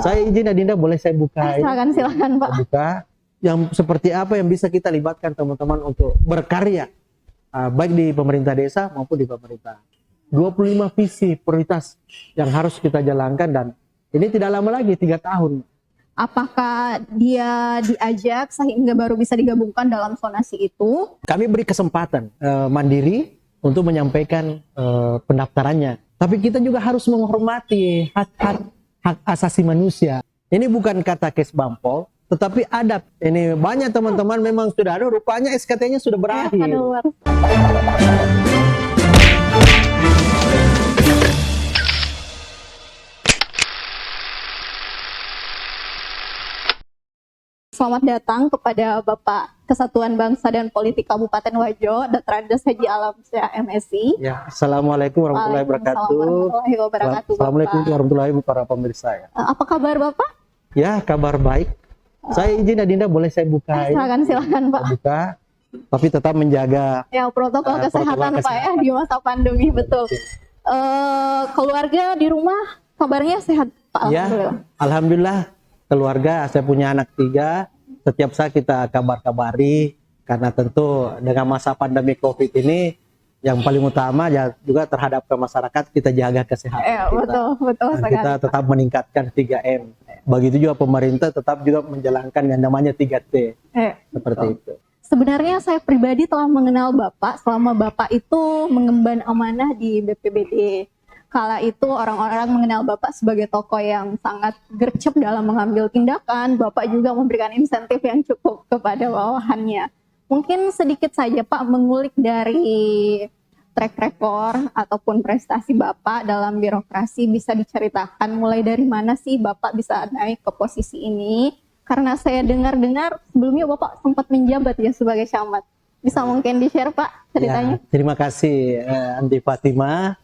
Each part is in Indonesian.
Saya izin Adinda, boleh saya buka? Silakan Pak. Buka yang seperti apa yang bisa kita libatkan teman-teman untuk berkarya, baik di pemerintah desa maupun di pemerintah. 25 visi prioritas yang harus kita jalankan, dan ini tidak lama lagi, 3 tahun. Apakah dia diajak sehingga baru bisa digabungkan dalam sonasi itu? Kami beri kesempatan mandiri untuk menyampaikan pendaftarannya. Tapi kita juga harus menghormati hak asasi manusia. Ini bukan kata kes Bampol, tetapi adab. Ini banyak teman-teman memang sudah ada, rupanya SKT-nya sudah berakhir. Selamat datang kepada Bapak Kesatuan Bangsa dan Politik Kabupaten Wajo, Dr. Andes Haji Alamsyah MSI. Ya, Assalamualaikum warahmatullahi wabarakatuh. Assalamualaikum warahmatullahi wabarakatuh para pemirsa. Apa kabar Bapak? Ya, kabar baik. Saya izin Adinda, boleh saya buka? Silakan Pak. Buka, tapi tetap menjaga protokol kesehatan Pak ya di masa pandemi, betul. Keluarga di rumah kabarnya sehat Pak? Ya, alhamdulillah. Keluarga, saya punya anak 3, setiap saat kita kabar-kabari, karena tentu dengan masa pandemi COVID ini yang paling utama ya juga terhadap ke masyarakat, kita jaga kesehatan kita. Betul Dan kita tetap meningkatkan 3M. Begitu juga pemerintah tetap juga menjalankan yang namanya 3T. Seperti itu. Sebenarnya saya pribadi telah mengenal Bapak selama Bapak itu mengemban amanah di BPBD. Kala itu orang-orang mengenal Bapak sebagai tokoh yang sangat gercep dalam mengambil tindakan. Bapak juga memberikan insentif yang cukup kepada bawahannya. Mungkin sedikit saja Pak mengulik dari track record ataupun prestasi Bapak dalam birokrasi, bisa diceritakan mulai dari mana sih Bapak bisa naik ke posisi ini? Karena saya dengar-dengar sebelumnya Bapak sempat menjabat ya sebagai camat. Bisa mungkin di-share Pak ceritanya? Ya, terima kasih Andi Fatima.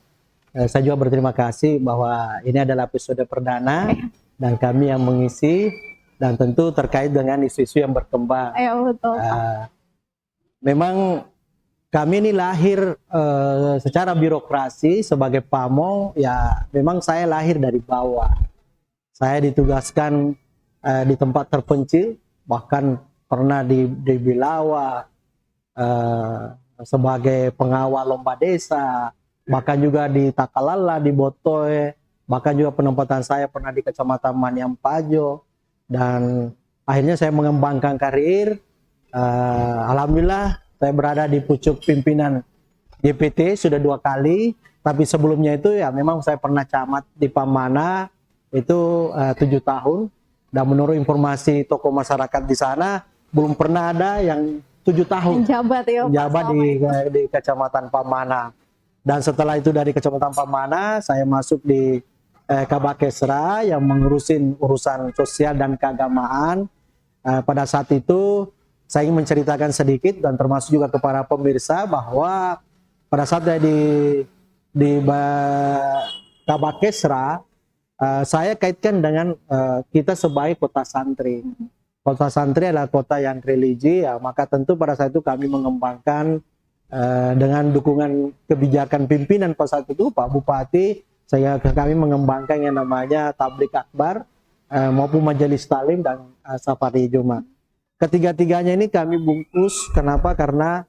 Saya juga berterima kasih bahwa ini adalah episode perdana dan kami yang mengisi, dan tentu terkait dengan isu-isu yang berkembang. Betul. Memang kami ini lahir secara birokrasi sebagai pamong, ya memang saya lahir dari bawah. Saya ditugaskan di tempat terpencil, bahkan pernah di Bilawa sebagai pengawal lomba desa, bahkan juga di Takalala, di Botoe, bahkan juga penempatan saya pernah di Kecamatan Maniampajo, dan akhirnya saya mengembangkan karir. Alhamdulillah saya berada di pucuk pimpinan GPT sudah 2 kali, tapi sebelumnya itu ya memang saya pernah camat di Pamana itu 7 tahun, dan menurut informasi tokoh masyarakat di sana belum pernah ada yang 7 tahun menjabat di Kecamatan Pamana. Dan setelah itu dari Kecamatan Pamana saya masuk di Kabakesra yang mengurusin urusan sosial dan keagamaan. Pada saat itu saya ingin menceritakan sedikit dan termasuk juga kepada pemirsa bahwa pada saat saya di Kabakesra, saya kaitkan dengan kita sebagai kota santri. Kota santri adalah kota yang religi, ya, maka tentu pada saat itu kami mengembangkan dengan dukungan kebijakan pimpinan pada saat itu Pak Bupati, kami mengembangkan yang namanya Tablik Akbar maupun Majelis Talim dan Safari Jumat. Ketiga-tiganya ini kami bungkus. Kenapa? Karena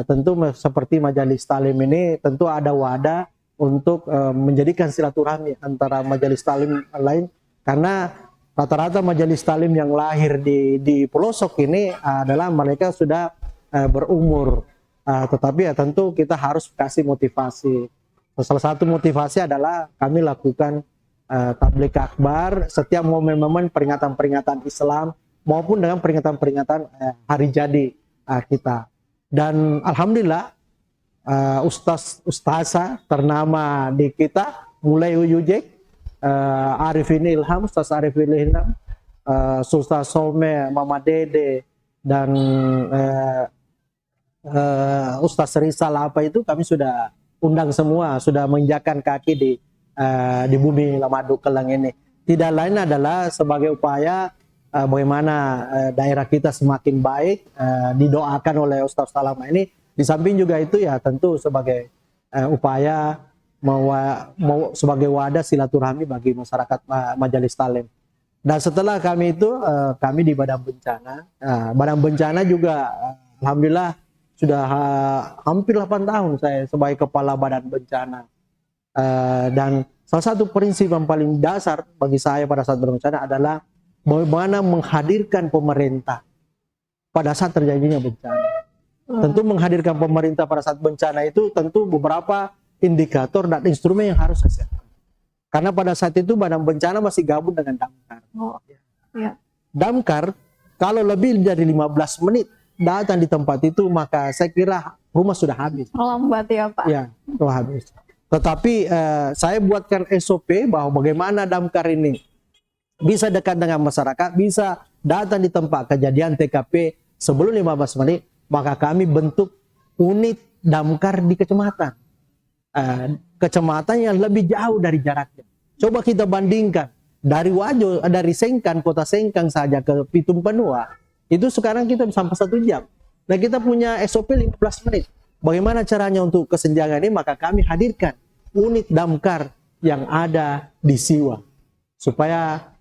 tentu seperti Majelis Talim ini tentu ada wadah untuk menjadikan silaturahmi antara Majelis Talim lain, karena rata-rata Majelis Talim yang lahir di pelosok ini adalah mereka sudah berumur. Tetapi ya tentu kita harus kasih motivasi. Salah satu motivasi adalah kami lakukan tablik akbar setiap momen-momen peringatan-peringatan Islam maupun dengan peringatan-peringatan hari jadi kita. Dan alhamdulillah ustazah ternama di kita mulai UJEK, Arifin Ilham, Ustaz Arifin Ilham, Ustaz Some, Mama Dede, dan Ustaz Rizal apa itu kami sudah undang semua, sudah menginjakan kaki di bumi Lamadu Kelang ini. Tidak lain adalah sebagai upaya bagaimana daerah kita semakin baik, didoakan oleh Ustaz Salama ini. Di samping juga itu ya tentu sebagai upaya sebagai wadah silaturahmi bagi masyarakat Majelis Talim. Dan setelah kami itu kami di Badan Bencana. Badan Bencana juga alhamdulillah sudah hampir 8 tahun saya sebagai kepala Badan Bencana. Dan salah satu prinsip yang paling dasar bagi saya pada saat berencana adalah bagaimana menghadirkan pemerintah pada saat terjadinya bencana. Tentu menghadirkan pemerintah pada saat bencana itu tentu beberapa indikator dan instrumen yang harus disiapkan. Karena pada saat itu Badan Bencana masih gabung dengan Damkar. Ya. Damkar kalau lebih dari 15 menit datang di tempat itu, maka saya kira rumah sudah habis. Lambat ya Pak. Ya, sudah habis. Tetapi saya buatkan SOP bahwa bagaimana Damkar ini bisa dekat dengan masyarakat, bisa datang di tempat kejadian TKP sebelum 15 menit, maka kami bentuk unit Damkar di kecamatan. Kecamatan yang lebih jauh dari jaraknya. Coba kita bandingkan dari Wajo, dari Sengkan, kota Sengkang saja ke Pitung Penua, itu sekarang kita sampai 1 jam. Nah, kita punya SOP 15 menit. Bagaimana caranya untuk kesenjangan ini? Maka kami hadirkan unit Damkar yang ada di Siwa, supaya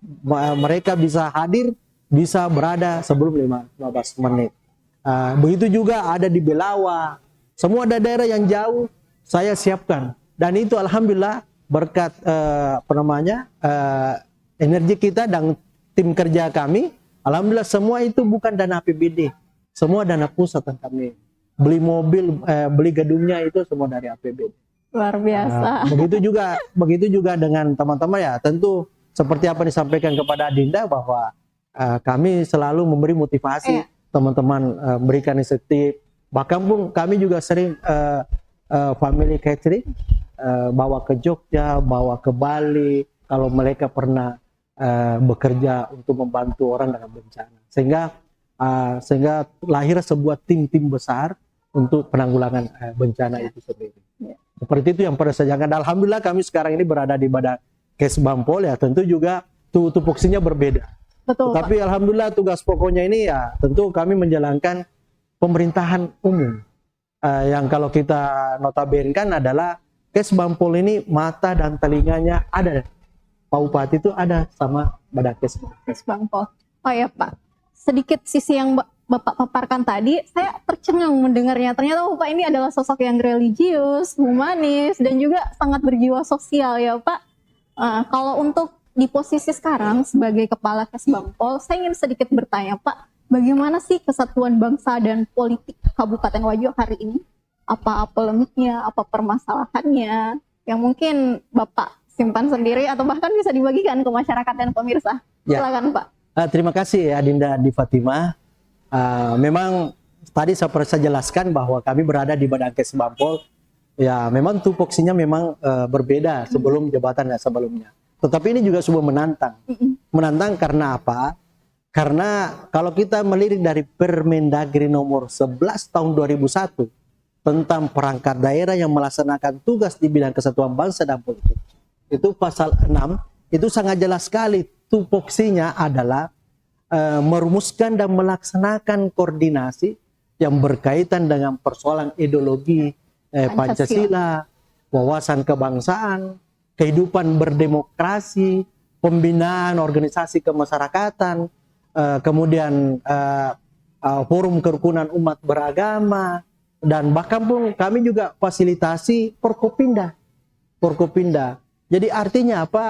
mereka bisa hadir, bisa berada sebelum 15 menit. Begitu juga ada di Belawa, semua ada daerah yang jauh saya siapkan. Dan itu alhamdulillah berkat energi kita dan tim kerja kami, alhamdulillah semua itu bukan dana APBD, semua dana pusat yang kami beli mobil, beli gedungnya itu semua dari APBD. Luar biasa. Begitu juga dengan teman-teman ya, tentu seperti apa disampaikan kepada Adinda bahwa kami selalu memberi motivasi teman-teman, memberikan insentif. Bahkan pun kami juga sering family catering, bawa ke Jogja, bawa ke Bali, kalau mereka pernah bekerja untuk membantu orang dengan bencana. Sehingga lahir sebuah tim-tim besar untuk penanggulangan bencana itu sendiri. Seperti itu yang pada saya jangan. Alhamdulillah kami sekarang ini berada di Badan Kes Bampol ya, tentu juga tupoksinya berbeda. Betul, tapi Pak. alhamdulillah tugas pokoknya ini ya tentu kami menjalankan pemerintahan umum. Yang kalau kita notabenkan adalah Kes Bampol ini mata dan telinganya ada. Pak Bupati itu ada sama Badan Kes Bampol. Oh ya Pak, sedikit sisi yang Bapak paparkan tadi, saya tercengang mendengarnya. Ternyata Bapak ini adalah sosok yang religius, humanis, dan juga sangat berjiwa sosial ya Pak. Kalau untuk di posisi sekarang sebagai Kepala Kes Bampol, saya ingin sedikit bertanya Pak, bagaimana sih kesatuan bangsa dan politik Kabupaten Wajo hari ini? Apa polemiknya, apa permasalahannya, yang mungkin Bapak simpan sendiri atau bahkan bisa dibagikan ke masyarakat dan pemirsa? Silakan Pak. Terima kasih Adinda di Fatimah. Memang tadi saya jelaskan bahwa kami berada di Badan Kes Bampol. Ya, memang tupoksinya memang berbeda sebelum jabatan sebelumnya. Tetapi ini juga sebuah menantang. Menantang karena apa? Karena kalau kita melirik dari Permendagri nomor 11 tahun 2001 tentang perangkat daerah yang melaksanakan tugas di bidang kesatuan bangsa dan politik, itu pasal 6 itu sangat jelas sekali. Tupoksinya adalah merumuskan dan melaksanakan koordinasi yang berkaitan dengan persoalan ideologi Pancasila, wawasan kebangsaan, kehidupan berdemokrasi, pembinaan organisasi kemasyarakatan, kemudian forum kerukunan umat beragama, dan bahkan pun kami juga fasilitasi Forkopimda. Jadi artinya apa?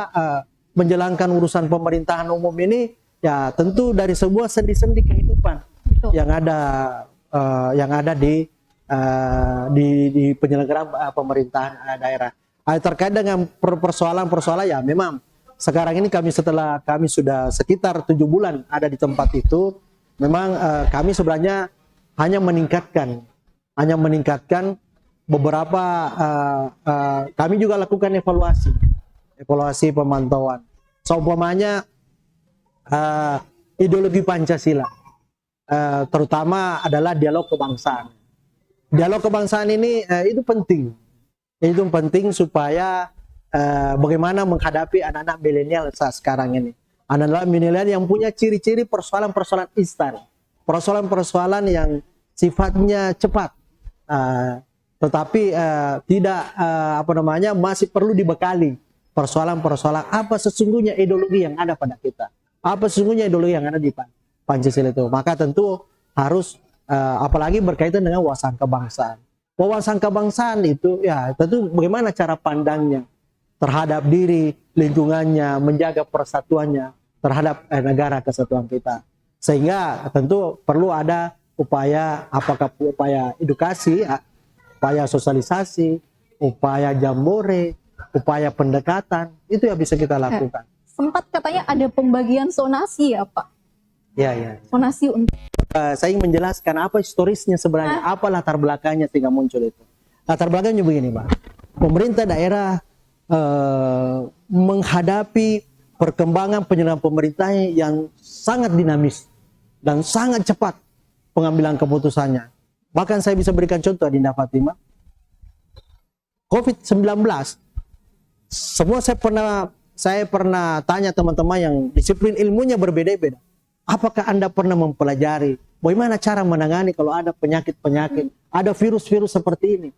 Menjalankan urusan pemerintahan umum ini ya tentu dari sebuah sendi-sendi kehidupan yang ada di penyelenggaraan pemerintahan daerah. Terkait dengan persoalan-persoalan ya memang sekarang ini setelah kami sudah sekitar 7 bulan ada di tempat itu, memang kami sebenarnya hanya meningkatkan beberapa kami juga lakukan evaluasi pemantauan. Seumpamanya ideologi Pancasila, terutama adalah dialog kebangsaan. Dialog kebangsaan ini itu penting. Itu penting supaya bagaimana menghadapi anak-anak milenial saat sekarang ini. Anak-anak milenial yang punya ciri-ciri persoalan-persoalan instan, persoalan-persoalan yang sifatnya cepat, tetapi tidak masih perlu dibekali persoalan-persoalan apa sesungguhnya ideologi yang ada pada kita. Apa sesungguhnya ideologi yang ada di Pancasila itu. Maka tentu harus apalagi berkaitan dengan wawasan kebangsaan. Wawasan kebangsaan itu ya tentu bagaimana cara pandangnya terhadap diri, lingkungannya, menjaga persatuannya terhadap negara kesatuan kita. Sehingga tentu perlu ada upaya, apakah upaya edukasi, upaya sosialisasi, upaya jambore, upaya pendekatan, itu yang bisa kita lakukan. Sempat katanya ada pembagian zonasi ya Pak? Ya. Zonasi untuk Saya ingin menjelaskan apa historisnya sebenarnya, apa latar belakangnya sehingga muncul itu. Latar belakangnya begini, Pak. Pemerintah daerah menghadapi perkembangan penyelenggaraan pemerintahnya yang sangat dinamis dan sangat cepat pengambilan keputusannya. Bahkan saya bisa berikan contoh, Dinda Fatima. COVID-19, semua saya pernah tanya teman-teman yang disiplin ilmunya berbeda-beda. Apakah Anda pernah mempelajari bagaimana cara menangani kalau ada penyakit-penyakit, ada virus-virus seperti ini?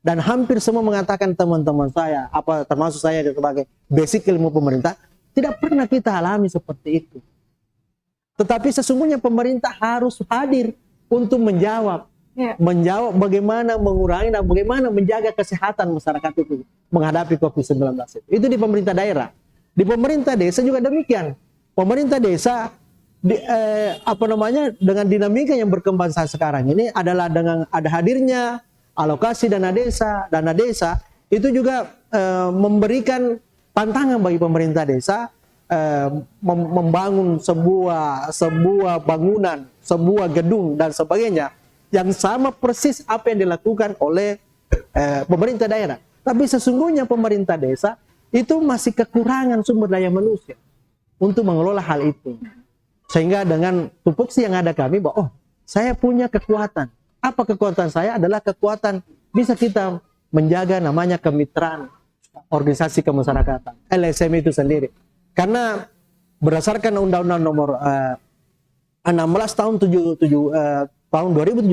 Dan hampir semua mengatakan teman-teman saya, termasuk saya sebagai basic ilmu pemerintah, tidak pernah kita alami seperti itu. Tetapi sesungguhnya pemerintah harus hadir untuk menjawab bagaimana mengurangi dan bagaimana menjaga kesehatan masyarakat itu menghadapi COVID-19. Itu di pemerintah daerah. Di pemerintah desa juga demikian. Pemerintah desa dengan dinamika yang berkembang saat sekarang ini adalah dengan ada hadirnya alokasi dana desa itu juga memberikan tantangan bagi pemerintah desa membangun sebuah bangunan, sebuah gedung dan sebagainya yang sama persis apa yang dilakukan oleh pemerintah daerah. Tapi sesungguhnya pemerintah desa itu masih kekurangan sumber daya manusia untuk mengelola hal itu. Sehingga dengan tupoksi yang ada kami bahwa saya punya kekuatan. Apa kekuatan saya? Adalah kekuatan bisa kita menjaga namanya kemitraan organisasi kemasyarakatan, LSM itu sendiri. Karena berdasarkan Undang-Undang nomor 16 tahun 2017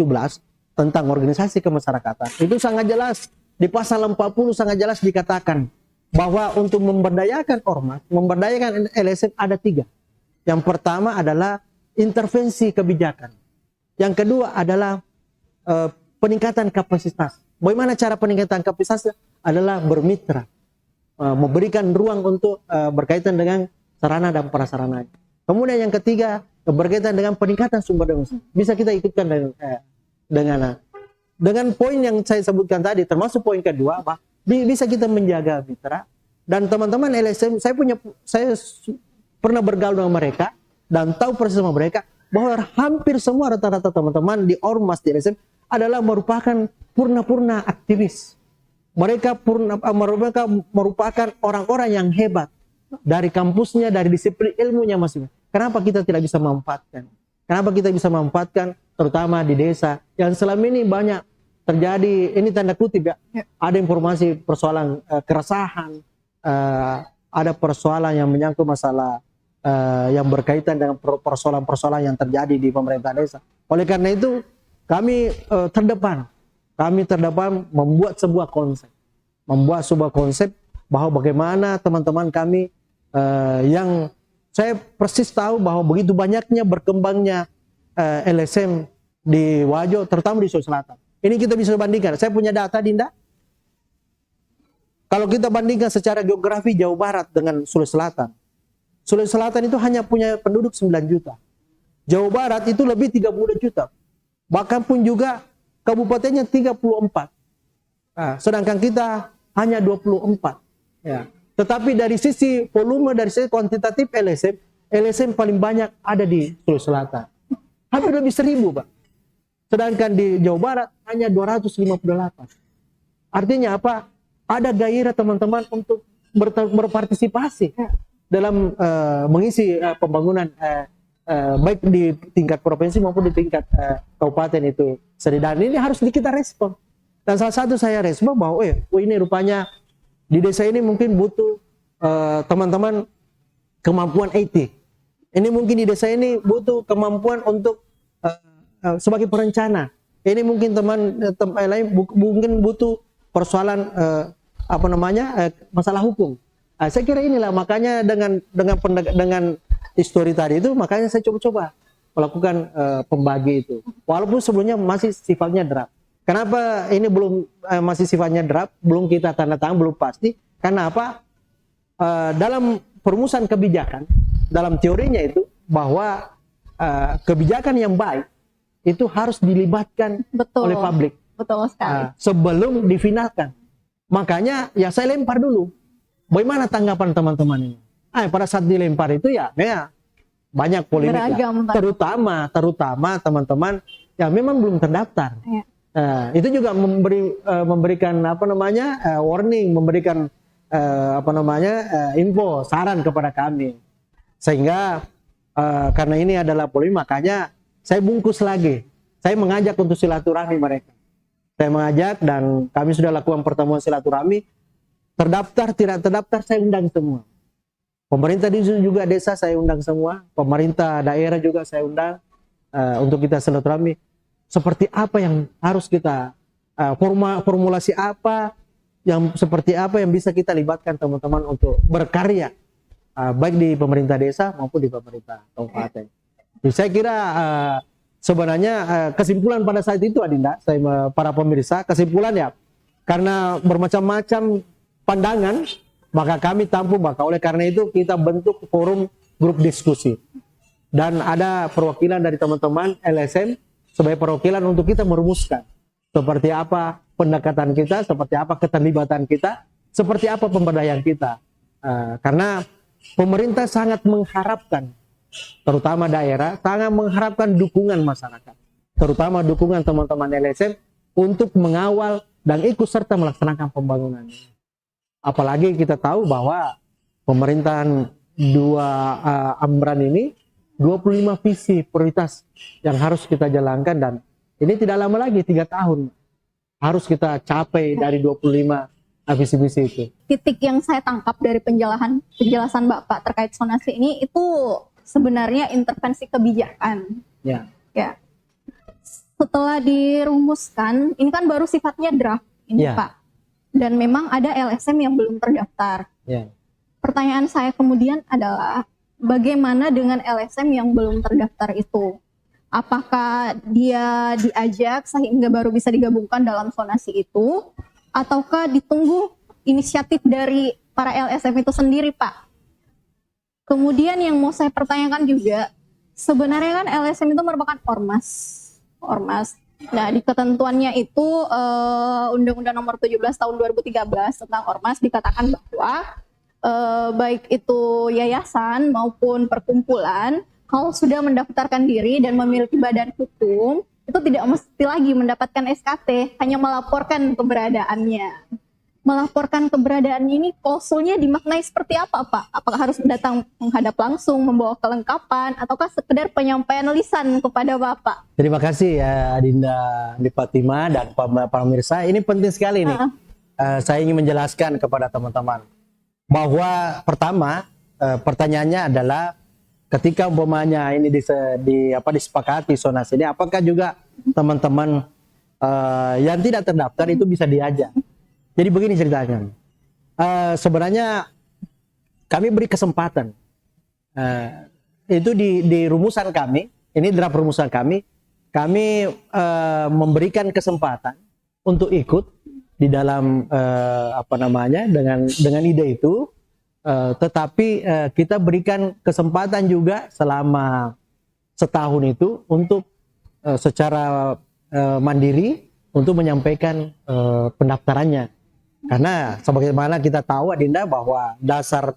tentang organisasi kemasyarakatan, itu sangat jelas di pasal 40 sangat jelas dikatakan bahwa untuk memberdayakan ormas, memberdayakan LSM ada 3. Yang pertama adalah intervensi kebijakan. Yang kedua adalah peningkatan kapasitas. Bagaimana cara peningkatan kapasitas? Adalah bermitra, memberikan ruang untuk berkaitan dengan sarana dan prasarana. Kemudian yang ketiga berkaitan dengan peningkatan sumber daya manusia. Bisa kita ikutkan dengan poin yang saya sebutkan tadi, termasuk poin kedua, bisa kita menjaga mitra. Dan teman-teman LSM, saya pernah bergaul dengan mereka dan tahu persis sama mereka bahwa hampir semua rata-rata teman-teman di ormas di LSM adalah merupakan purna-purna aktivis. Mereka merupakan orang-orang yang hebat dari kampusnya, dari disiplin ilmunya masing-masing. Kenapa kita tidak bisa memanfaatkan? Kenapa kita bisa memanfaatkan terutama di desa yang selama ini banyak terjadi, ini tanda kutip ya, ada informasi persoalan keresahan, ada persoalan yang menyangkut masalah yang berkaitan dengan persoalan-persoalan yang terjadi di pemerintah desa. Oleh karena itu kami terdepan membuat sebuah konsep bahwa bagaimana teman-teman kami yang saya persis tahu bahwa begitu banyaknya berkembangnya LSM di Wajo, terutama di Sulawesi Selatan. Ini kita bisa bandingkan. Saya punya data, Dinda. Kalau kita bandingkan secara geografi Jawa Barat dengan Sulawesi Selatan, Sulawesi Selatan itu hanya punya penduduk 9 juta. Jawa Barat itu lebih 30 juta. Bahkan pun juga kabupatennya 34. Nah, sedangkan kita hanya 24. Ya. Tetapi dari sisi volume, dari sisi kuantitatif LSM paling banyak ada di Sulawesi Selatan. Hampir lebih 1000, Pak. Sedangkan di Jawa Barat hanya 258. Artinya apa? Ada gairah teman-teman untuk berpartisipasi dalam mengisi pembangunan baik di tingkat provinsi maupun di tingkat kabupaten itu sendiri. Dan ini harus kita respon. Dan salah satu saya respon bahwa ini rupanya di desa ini mungkin butuh teman-teman kemampuan IT. Ini mungkin di desa ini butuh kemampuan untuk sebagai perencana. Ini mungkin teman lain mungkin butuh persoalan masalah hukum. Saya kira inilah makanya dengan histori tadi itu, makanya saya coba-coba melakukan pembagi itu. Walaupun sebelumnya masih sifatnya draft. Kenapa ini belum masih sifatnya draft, belum kita tanda tangan, belum pasti? Karena apa? Dalam perumusan kebijakan, dalam teorinya itu bahwa kebijakan yang baik itu harus dilibatkan oleh publik. Betul sekali. Sebelum difinalkan. Makanya ya saya lempar dulu. Bagaimana tanggapan teman-teman ini? Pada saat dilempar itu ya banyak polemik lah. Terutama teman-teman yang memang belum terdaftar. Ya. Itu juga memberikan warning, memberikan info, saran kepada kami. Sehingga karena ini adalah polemik, makanya saya bungkus lagi. Saya mengajak untuk silaturahmi mereka. Saya mengajak dan kami sudah lakukan pertemuan silaturahmi. Terdaftar, tidak terdaftar, saya undang semua. Pemerintah juga desa saya undang semua. Pemerintah daerah juga saya undang untuk kita silaturahmi. Seperti apa yang harus kita formulasi apa seperti apa yang bisa kita libatkan teman-teman untuk berkarya baik di pemerintah desa maupun di pemerintah kabupaten. Jadi saya kira sebenarnya kesimpulan pada saat itu Adinda, para pemirsa, kesimpulan ya karena bermacam-macam pandangan, maka kami tampung, maka oleh karena itu kita bentuk forum grup diskusi dan ada perwakilan dari teman-teman LSM sebagai perwakilan untuk kita merumuskan seperti apa pendekatan kita, seperti apa keterlibatan kita, seperti apa pemberdayaan kita. Karena pemerintah sangat mengharapkan, terutama daerah, sangat mengharapkan dukungan masyarakat, terutama dukungan teman-teman LSM untuk mengawal dan ikut serta melaksanakan pembangunan. Apalagi kita tahu bahwa pemerintahan Amran ini 25 visi prioritas yang harus kita jalankan dan ini tidak lama lagi 3 tahun harus kita capai dari 25 visi-visi itu. Titik yang saya tangkap dari penjelasan Bapak terkait zonasi ini itu sebenarnya intervensi kebijakan. Ya. Ya. Setelah dirumuskan, ini kan baru sifatnya draft ini Pak. Dan memang ada LSM yang belum terdaftar. Pertanyaan saya kemudian adalah bagaimana dengan LSM yang belum terdaftar itu? Apakah dia diajak sehingga baru bisa digabungkan dalam zonasi itu? Ataukah ditunggu inisiatif dari para LSM itu sendiri, Pak? Kemudian yang mau saya pertanyakan juga, sebenarnya kan LSM itu merupakan ormas. Nah, di ketentuannya itu Undang-Undang Nomor 17 Tahun 2013 tentang ormas dikatakan bahwa baik itu yayasan maupun perkumpulan, kalau sudah mendaftarkan diri dan memiliki badan hukum, itu tidak mesti lagi mendapatkan SKT, hanya melaporkan keberadaannya. Melaporkan keberadaan ini klausulnya dimaknai seperti apa, Pak? Apakah harus datang menghadap langsung, membawa kelengkapan, ataukah sekedar penyampaian lisan kepada Bapak? Terima kasih ya Adinda di Fatima dan para pemirsa. Ini penting sekali nih. Saya ingin menjelaskan kepada teman-teman bahwa pertama pertanyaannya adalah ketika umpamanya ini disepakati zonasi ini, apakah juga teman-teman yang tidak terdaftar itu bisa diajak? Jadi begini ceritanya, sebenarnya kami beri kesempatan, itu di rumusan kami, ini draft rumusan kami memberikan kesempatan untuk ikut di dalam dengan ide itu, tetapi kita berikan kesempatan juga selama setahun itu untuk secara mandiri untuk menyampaikan pendaftarannya. Karena sebagaimana kita tahu Adinda bahwa dasar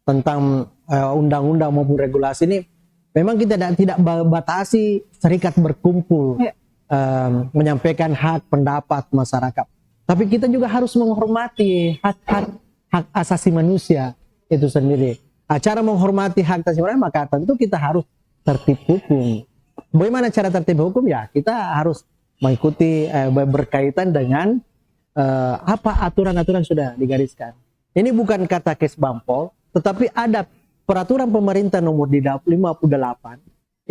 tentang undang-undang maupun regulasi ini memang kita tidak batasi serikat berkumpul, menyampaikan hak pendapat masyarakat. Tapi kita juga harus menghormati hak asasi manusia itu sendiri. Cara menghormati hak asasi manusia, maka tentu kita harus tertib hukum. Bagaimana cara tertib hukum? Ya kita harus mengikuti berkaitan dengan apa aturan-aturan sudah digariskan. Ini bukan kata kes Bampol, tetapi ada peraturan pemerintah nomor 58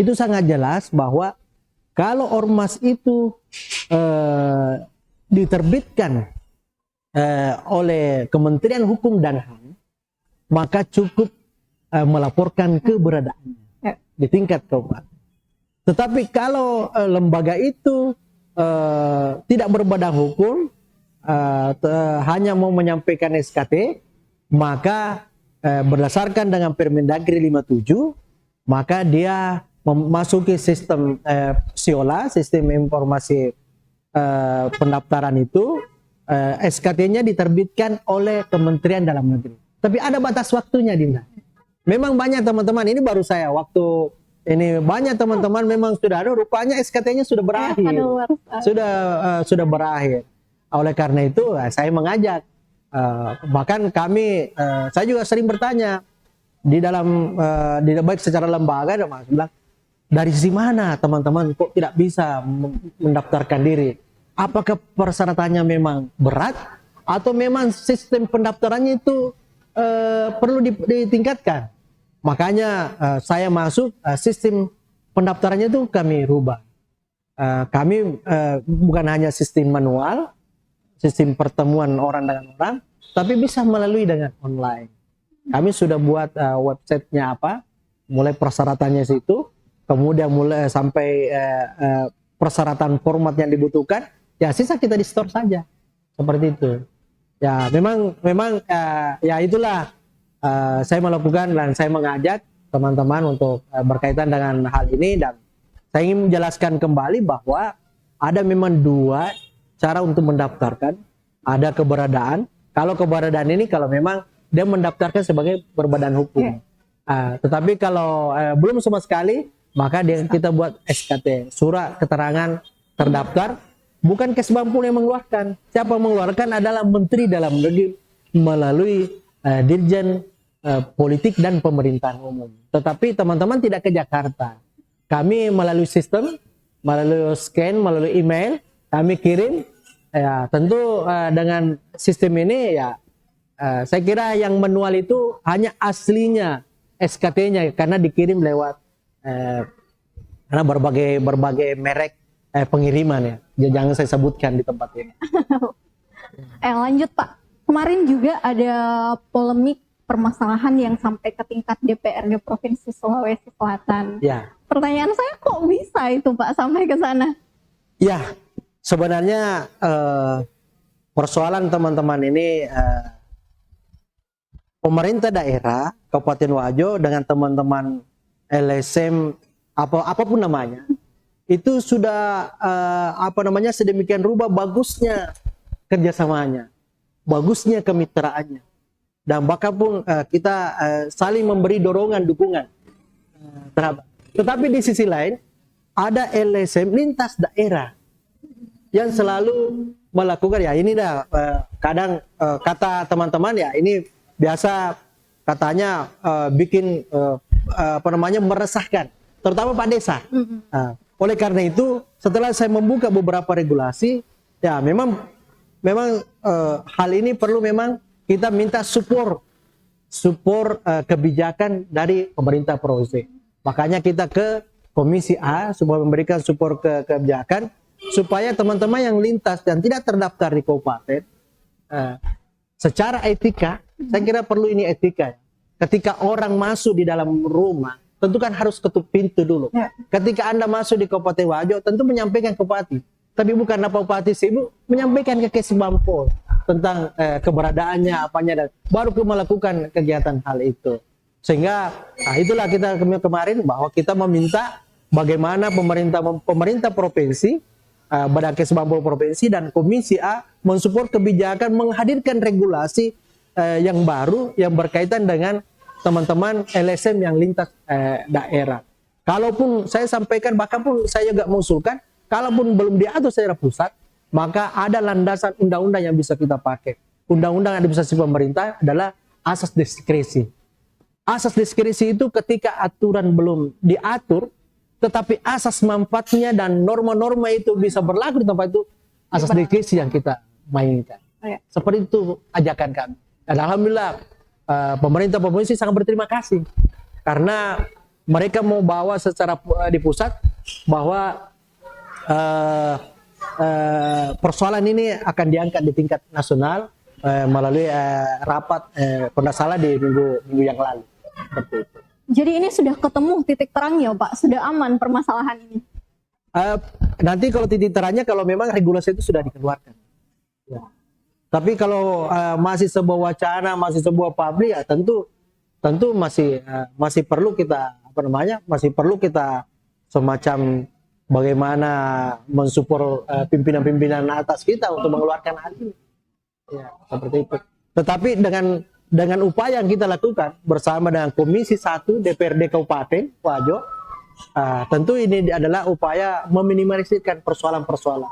itu sangat jelas bahwa kalau ormas itu diterbitkan oleh Kementerian Hukum dan HAM, maka cukup melaporkan keberadaannya Ya. di tingkat kabupaten. Tetapi kalau lembaga itu tidak berbadan hukum, hanya mau menyampaikan SKT, maka berdasarkan dengan Permendagri 57, maka dia memasuki sistem SIOLA, sistem informasi pendaftaran itu, SKT-nya diterbitkan oleh Kementerian Dalam Negeri. Tapi ada batas waktunya, Dinda. Memang banyak teman-teman, ini baru saya waktu ini banyak teman-teman memang sudah ada, rupanya SKT-nya sudah berakhir, sudah berakhir. Oleh karena itu saya mengajak, bahkan kami, saya juga sering bertanya di dalam baik secara lembaga, dan Mas bilang, dari sisi mana teman-teman kok tidak bisa mendaftarkan diri? Apakah persyaratannya memang berat atau memang sistem pendaftarannya itu perlu ditingkatkan? Makanya saya masuk sistem pendaftarannya itu kami rubah. Kami bukan hanya sistem manual, sistem pertemuan orang dengan orang, tapi bisa melalui dengan online. Kami sudah buat websitenya apa, mulai persyaratannya situ, kemudian mulai sampai persyaratan format yang dibutuhkan, ya sisa kita di store saja, seperti itu. Ya memang ya itulah saya melakukan dan saya mengajak teman-teman untuk berkaitan dengan hal ini, dan saya ingin menjelaskan kembali bahwa ada memang dua cara untuk mendaftarkan, ada keberadaan. Kalau keberadaan ini kalau memang dia mendaftarkan sebagai berbadan hukum, tetapi kalau belum sama sekali, maka kita buat SKT, surat keterangan terdaftar. Bukan Kesbangpol yang mengeluarkan. Siapa yang mengeluarkan adalah Menteri Dalam Negeri melalui Dirjen Politik dan Pemerintahan Umum. Tetapi teman-teman tidak ke Jakarta. Kami melalui sistem, melalui scan, melalui email, kami kirim. Ya, tentu dengan sistem ini ya saya kira yang manual itu hanya aslinya SKT-nya, karena dikirim lewat karena berbagai merek pengiriman ya. Jangan saya sebutkan di tempat ini. Lanjut Pak, kemarin juga ada polemik permasalahan yang sampai ke tingkat DPRD Provinsi Sulawesi Selatan. Ya. Pertanyaan saya, kok bisa itu Pak sampai ke sana? Ya, sebenarnya persoalan teman-teman ini, pemerintah daerah Kabupaten Wajo dengan teman-teman LSM apapun namanya, itu sudah sedemikian rupa bagusnya kerjasamanya, bagusnya kemitraannya, dan bahkan pun kita saling memberi dorongan, dukungan terhadap. Tetapi di sisi lain ada LSM lintas daerah yang selalu melakukan, ya ini dah kadang kata teman-teman ya ini biasa katanya bikin meresahkan, terutama Pak Desa. Oleh karena itu setelah saya membuka beberapa regulasi, ya memang hal ini perlu memang kita minta support kebijakan dari pemerintah provinsi. Makanya kita ke Komisi A supaya memberikan support ke kebijakan, supaya teman-teman yang lintas dan tidak terdaftar di kabupaten, secara etika, saya kira perlu ini etika. Ketika orang masuk di dalam rumah, tentu kan harus ketuk pintu dulu. Ketika Anda masuk di Kabupaten Wajo, tentu menyampaikan ke Bupati. Tapi bukan Bupati sibuk menyampaikan ke Kesbangpol tentang keberadaannya, apanya, dan baru melakukan kegiatan hal itu. Sehingga itulah kita kemarin bahwa kita meminta bagaimana pemerintah provinsi, Badan Kesbangpol provinsi dan Komisi A mensupport kebijakan menghadirkan regulasi yang baru yang berkaitan dengan teman-teman LSM yang lintas daerah. Kalaupun saya sampaikan, bahkan pun saya juga mengusulkan, kalaupun belum diatur secara pusat, maka ada landasan undang-undang yang bisa kita pakai. Undang-undang yang bisa pemerintah adalah asas diskresi. Asas diskresi itu ketika aturan belum diatur, tetapi asas manfaatnya dan norma-norma itu bisa berlaku di tempat itu, asas diskresi yang kita mainkan. Seperti itu ajakan kami. Dan alhamdulillah pemerintah provinsi sangat berterima kasih karena mereka mau bawa secara di pusat bahwa persoalan ini akan diangkat di tingkat nasional melalui rapat kalau tidak salah di minggu yang lalu. Seperti itu. Jadi ini sudah ketemu titik terangnya Pak, sudah aman permasalahan ini. Nanti kalau titik terangnya kalau memang regulasi itu sudah dikeluarkan. Ya. Tapi kalau masih sebuah wacana, masih sebuah publik, ya tentu masih perlu kita masih perlu kita semacam bagaimana mensupport pimpinan-pimpinan atas kita untuk mengeluarkan hal ini. Ya, seperti itu. Tetapi dengan upaya yang kita lakukan bersama dengan Komisi 1 DPRD Kabupaten Wajo, tentu ini adalah upaya meminimalisirkan persoalan-persoalan.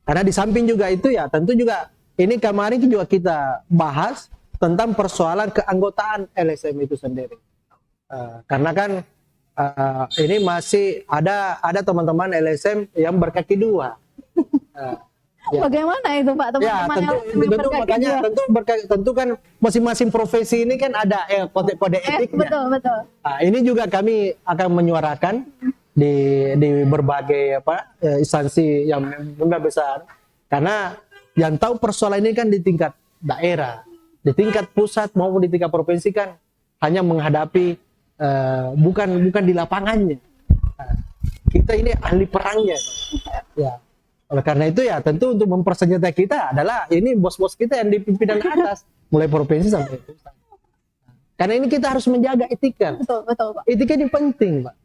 Karena di samping juga itu ya, tentu juga ini kemarin juga kita bahas tentang persoalan keanggotaan LSM itu sendiri. Karena kan ini masih ada teman-teman LSM yang berkaki dua. Ya. Bagaimana itu Pak teman-teman tentu makanya tentu kan masing-masing profesi ini kan ada kode etiknya. Betul. Ini juga kami akan menyuarakan di berbagai instansi yang besar, karena yang tahu persoalan ini kan di tingkat daerah, di tingkat pusat maupun di tingkat provinsi kan hanya menghadapi bukan di lapangannya. Kita ini ahli perangnya, ya. Oleh karena itu ya tentu untuk mempersenjatai kita adalah ini bos-bos kita yang di pimpinan atas mulai provinsi sampai pusat. Karena ini kita harus menjaga etika. Betul Pak. Etika ini penting Pak.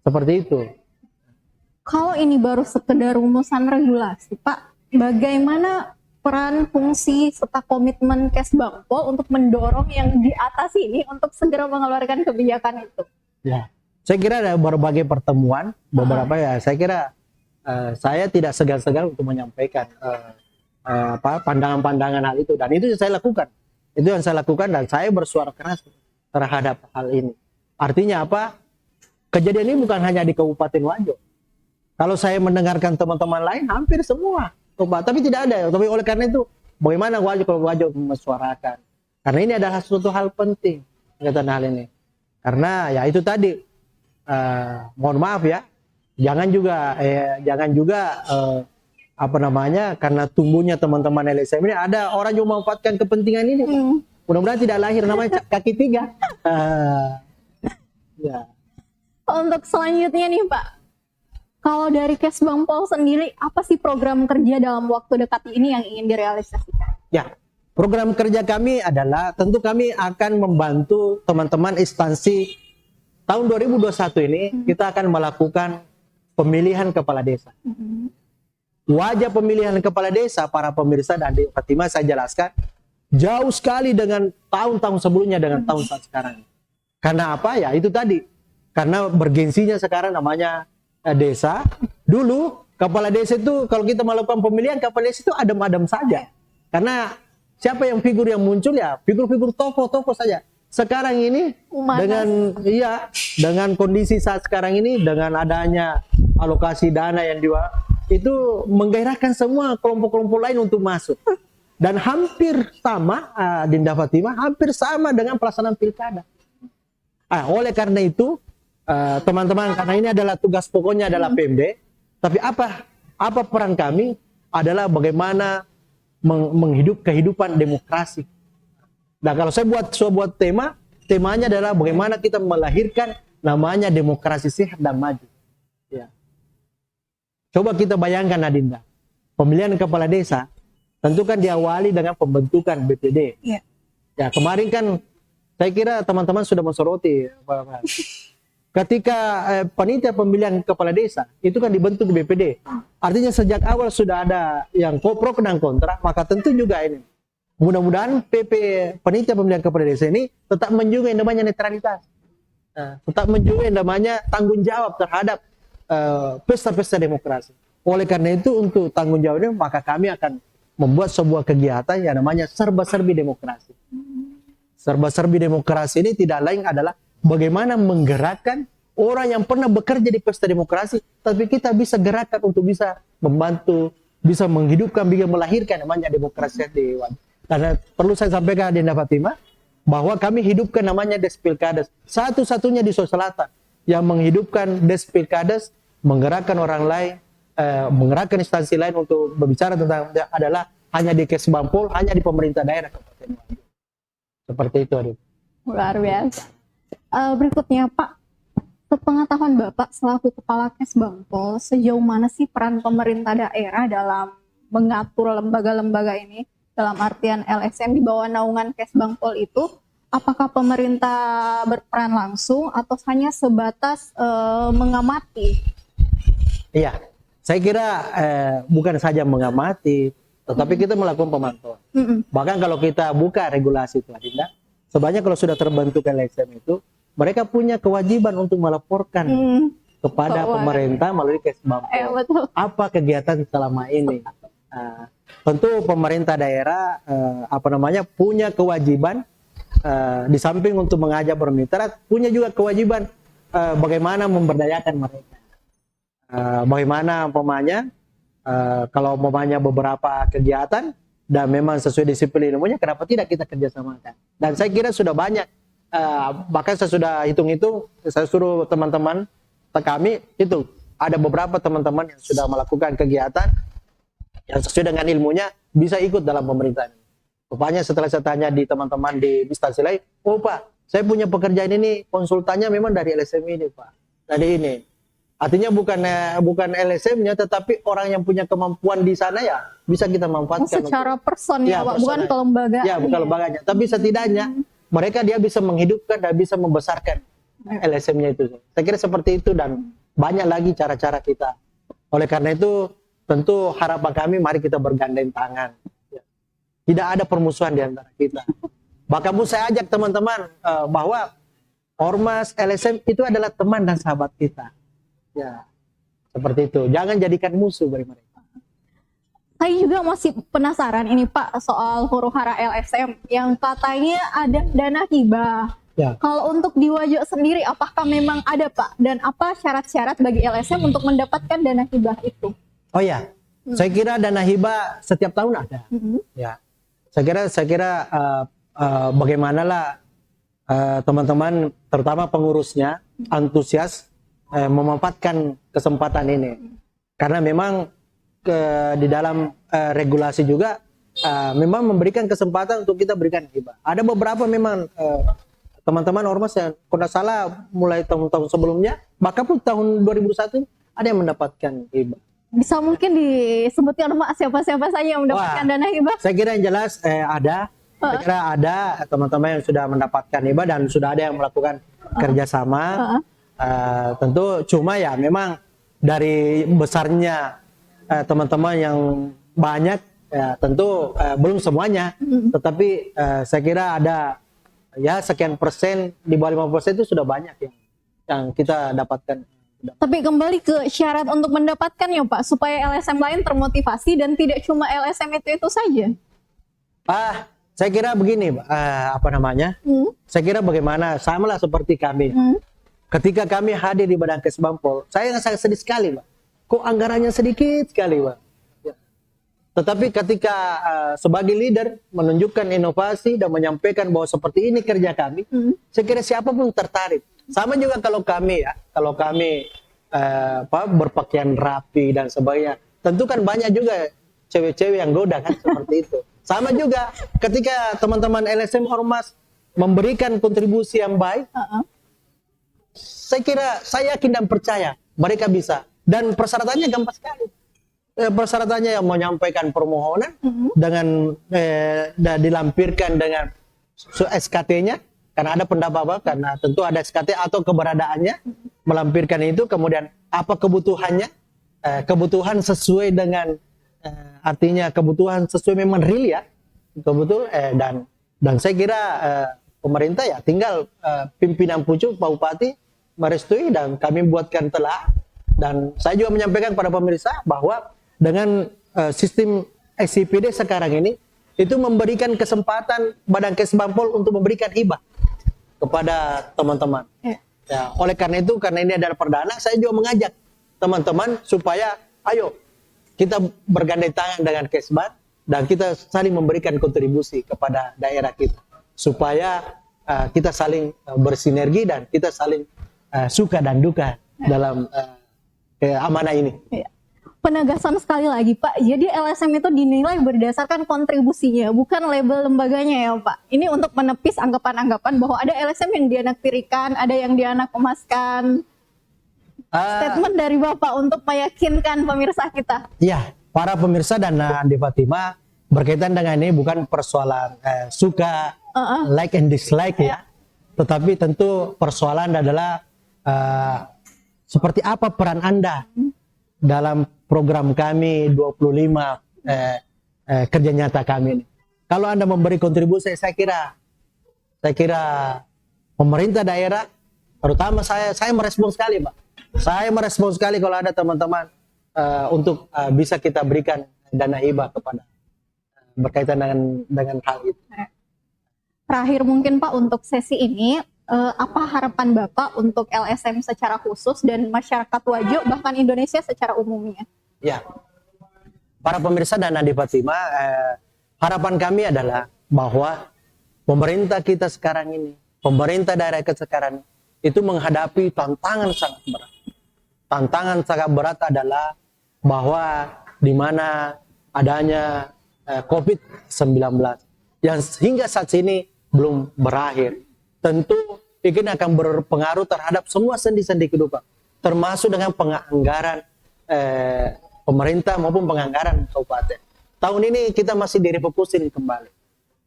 Seperti itu. Kalau ini baru sekedar rumusan regulasi Pak, bagaimana peran, fungsi, serta komitmen Kesbangpol untuk mendorong yang di atas ini untuk segera mengeluarkan kebijakan itu? Ya, saya kira ada berbagai pertemuan, beberapa ya. Saya kira saya tidak segan-segan untuk menyampaikan pandangan-pandangan hal itu, dan itu yang saya lakukan. Itu yang saya lakukan dan saya bersuara keras terhadap hal ini. Artinya apa? Kejadian ini bukan hanya di Kabupaten Wajo. Kalau saya mendengarkan teman-teman lain, hampir semua. Tapi tidak ada. Tapi oleh karena itu, bagaimana Wajo mensuarakan? Karena ini adalah suatu hal penting, kaitan hal ini. Karena ya itu tadi, mohon maaf ya, jangan juga karena tumbuhnya teman-teman LSM ini ada orang yang memanfaatkan kepentingan ini. Mudah-mudahan tidak lahir namanya kaki tiga. Ya. Untuk selanjutnya nih Pak, kalau dari Kesbangpol sendiri apa sih program kerja dalam waktu dekat ini yang ingin direalisasikan? Ya, program kerja kami adalah tentu kami akan membantu teman-teman instansi tahun 2021 ini kita akan melakukan pemilihan kepala desa. Wajah pemilihan kepala desa, para pemirsa dan Adik Fatimah, saya jelaskan jauh sekali dengan tahun-tahun sebelumnya dengan tahun saat sekarang. Karena apa ya? Itu tadi. Karena bergensinya sekarang namanya desa. Dulu kepala desa itu kalau kita melakukan pemilihan kepala desa itu adem-adem saja. Karena siapa yang figur yang muncul ya figur-figur tokoh-tokoh saja. Sekarang ini dengan kondisi saat sekarang ini, dengan adanya alokasi dana yang itu menggairahkan semua kelompok-kelompok lain untuk masuk. Dan hampir sama, Dinda Fatimah, hampir sama dengan pelaksanaan pilkada. Oleh karena itu, teman-teman, karena ini adalah tugas pokoknya adalah PMD, tapi apa peran kami adalah bagaimana kehidupan demokrasi. Nah, kalau saya buat sebuah temanya adalah bagaimana kita melahirkan namanya demokrasi sehat dan maju. Ya. Coba kita bayangkan Adinda, pemilihan kepala desa tentu kan diawali dengan pembentukan BPD. Yeah. Ya, kemarin kan saya kira teman-teman sudah mensoroti ketika panitia pemilihan kepala desa itu kan dibentuk di BPD. Artinya sejak awal sudah ada yang pro dan kontra, maka tentu juga ini mudah-mudahan panitia pemilihan kepala desa ini tetap menjunjung yang namanya netralitas, tetap menjunjung yang namanya tanggung jawab terhadap pesta-pesta demokrasi. Oleh karena itu untuk tanggung jawab ini maka kami akan membuat sebuah kegiatan yang namanya serba-serbi demokrasi. Serba-serbi demokrasi ini tidak lain adalah bagaimana menggerakkan orang yang pernah bekerja di pesta demokrasi, tapi kita bisa gerakkan untuk bisa membantu, bisa menghidupkan, bisa melahirkan namanya demokrasi di Wajo. Karena perlu saya sampaikan Dinda Fatimah bahwa kami hidupkan namanya Despilkades, satu-satunya di Sulawesi Selatan yang menghidupkan Despilkades, menggerakkan orang lain, menggerakkan instansi lain untuk berbicara tentang adalah hanya di Kesbangpol, hanya di pemerintah daerah Kabupaten Wajo. Seperti itu, Adik. Luar biasa. Berikutnya Pak, sepengetahuan Bapak selaku Kepala Kesbangpol, sejauh mana sih peran pemerintah daerah dalam mengatur lembaga-lembaga ini? Dalam artian LSM di bawah naungan Kesbangpol itu, apakah pemerintah berperan langsung atau hanya sebatas mengamati? Iya, saya kira bukan saja mengamati, tetapi kita melakukan pemantauan. Bahkan kalau kita buka regulasi itu, Adinda, sebenarnya kalau sudah terbentuk LSM itu, mereka punya kewajiban untuk melaporkan kepada pemerintah melalui Kesbangpol Betul. apa kegiatan selama ini. Tentu pemerintah daerah punya kewajiban di samping untuk mengajak bermitra, punya juga kewajiban bagaimana memberdayakan mereka. Bagaimana kalau beberapa kegiatan dan memang sesuai disiplin ilmunya, kenapa tidak kita kerjasamakan? Dan saya kira sudah banyak. Bahkan saya sudah hitung-hitung, saya suruh teman-teman kami itu ada beberapa teman-teman yang sudah melakukan kegiatan yang sesuai dengan ilmunya bisa ikut dalam pemerintahan. Rupanya setelah saya tanya di teman-teman di instansi lain, oh Pak, saya punya pekerjaan ini konsultannya memang dari LSM ini Pak, dari ini. Artinya bukan LSM-nya, tetapi orang yang punya kemampuan di sana ya bisa kita manfaatkan. Secara personnya Pak, bukan kelembagaan. Ya, bukan lembaganya. Tapi setidaknya mereka dia bisa menghidupkan dan bisa membesarkan LSM-nya itu. Saya kira seperti itu dan banyak lagi cara-cara kita. Oleh karena itu tentu harapan kami mari kita bergandeng tangan. Tidak ada permusuhan di antara kita. Bahkan saya ajak teman-teman bahwa Ormas LSM itu adalah teman dan sahabat kita. Ya, seperti itu. Jangan jadikan musuh bagi mereka. Saya juga masih penasaran ini Pak soal huru-hara LSM yang katanya ada dana hibah. Ya. Kalau untuk di Wajo sendiri, apakah memang ada Pak? Dan apa syarat-syarat bagi LSM untuk mendapatkan dana hibah itu? Oh ya, saya kira dana hibah setiap tahun ada. Ya, saya kira bagaimanalah teman-teman, terutama pengurusnya, antusias memanfaatkan kesempatan ini. Karena memang di dalam regulasi juga memang memberikan kesempatan untuk kita berikan hibah. Ada beberapa memang teman-teman ormas yang kalau salah mulai tahun-tahun sebelumnya, bahkan pun tahun 2001 ada yang mendapatkan hibah. Bisa mungkin disebutkan Pak siapa-siapa saja yang mendapatkan dana hibah? Saya kira yang jelas ada. Saya kira ada teman-teman yang sudah mendapatkan hibah dan sudah ada yang melakukan kerjasama. Tentu cuma ya memang dari besarnya teman-teman yang banyak ya tentu belum semuanya, tetapi saya kira ada ya sekian persen, di bawah 50% itu sudah banyak yang kita dapatkan. Tapi kembali ke syarat untuk mendapatkannya Pak, supaya LSM lain termotivasi dan tidak cuma LSM itu saja. Saya kira begini, saya kira bagaimana, sama lah seperti kami. Ketika kami hadir di Badan Kesbangpol, saya sangat sedih sekali, Pak. Kok anggarannya sedikit sekali, Pak. Ya. Tetapi ketika sebagai leader menunjukkan inovasi dan menyampaikan bahwa seperti ini kerja kami, saya kira siapapun tertarik. Sama juga kalau kami berpakaian rapi dan sebagainya, tentu kan banyak juga cewek-cewek yang goda kan seperti itu. Sama juga ketika teman-teman LSM Ormas memberikan kontribusi yang baik, saya yakin dan percaya mereka bisa. Dan persyaratannya gampang sekali. Persyaratannya yang menyampaikan permohonan dengan dilampirkan dengan SKT-nya, karena ada pendapat karena tentu ada SKT atau keberadaannya, melampirkan itu, kemudian apa kebutuhannya, kebutuhan sesuai dengan artinya kebutuhan sesuai memang real ya, betul, dan saya kira pemerintah ya tinggal pimpinan pucuk Pak Bupati merestui dan kami buatkan telah. Dan saya juga menyampaikan kepada pemirsa bahwa dengan sistem SIPD sekarang ini itu memberikan kesempatan Badan Kesbangpol untuk memberikan hibah kepada teman-teman. Ya, oleh karena itu, karena ini adalah perdana, saya juga mengajak teman-teman supaya ayo kita bergandeng tangan dengan Kesban dan kita saling memberikan kontribusi kepada daerah kita supaya kita saling bersinergi dan kita saling suka dan duka dalam amanah ini. penegasan sekali lagi Pak. Jadi LSM itu dinilai berdasarkan kontribusinya, bukan label lembaganya ya Pak. Ini untuk menepis anggapan-anggapan bahwa ada LSM yang dianaktirikan, ada yang dianak emaskan. Statement dari Bapak untuk meyakinkan pemirsa kita. Ya, para pemirsa dan Andi Fatima, berkaitan dengan ini bukan persoalan suka, like and dislike ya. Tetapi tentu persoalan adalah seperti apa peran Anda dalam program kami 25 kerja nyata kami ini. Kalau Anda memberi kontribusi, saya kira pemerintah daerah, terutama saya merespon sekali, Pak. Saya merespon sekali kalau ada teman-teman untuk bisa kita berikan dana hibah kepada berkaitan dengan hal itu. Terakhir mungkin Pak untuk sesi ini, apa harapan Bapak untuk LSM secara khusus dan masyarakat Wajo bahkan Indonesia secara umumnya? Ya, para pemirsa dan Andi Fatima, harapan kami adalah bahwa pemerintah kita sekarang ini, pemerintah daerah kita sekarang itu menghadapi tantangan sangat berat. Tantangan sangat berat adalah bahwa di mana adanya COVID-19 yang hingga saat ini belum berakhir. Tentu ini akan berpengaruh terhadap semua sendi-sendi kehidupan, termasuk dengan penganggaran pemerintah maupun penganggaran kabupaten. Tahun ini kita masih direfokusin kembali.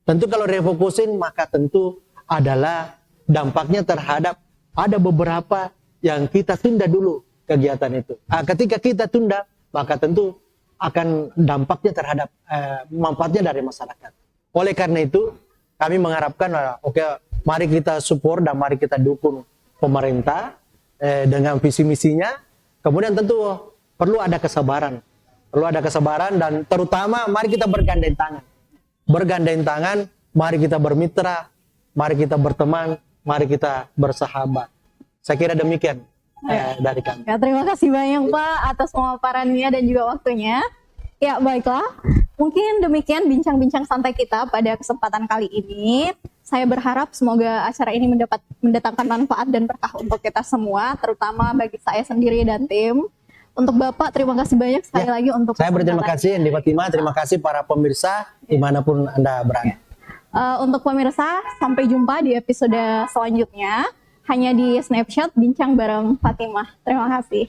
Tentu kalau refokusin maka tentu adalah dampaknya terhadap ada beberapa yang kita tunda dulu kegiatan itu. Ketika kita tunda maka tentu akan dampaknya terhadap manfaatnya dari masyarakat. Oleh karena itu kami mengharapkan mari kita support dan mari kita dukung pemerintah dengan visi misinya. Kemudian tentu perlu ada kesabaran. Perlu ada kesabaran dan terutama mari kita bergandeng tangan. Bergandeng tangan, mari kita bermitra, mari kita berteman, mari kita bersahabat. Saya kira demikian dari kami. Ya, terima kasih banyak Pak atas pemaparannya dan juga waktunya. Ya baiklah, mungkin demikian bincang-bincang santai kita pada kesempatan kali ini. Saya berharap semoga acara ini mendatangkan manfaat dan berkah untuk kita semua, terutama bagi saya sendiri dan tim. Untuk Bapak, terima kasih banyak sekali lagi untuk saya berterima kasih Andi Fatima, terima kasih para pemirsa dimanapun Anda berada. Untuk pemirsa, sampai jumpa di episode selanjutnya. Hanya di Snapshot Bincang bareng Fatimah. Terima kasih.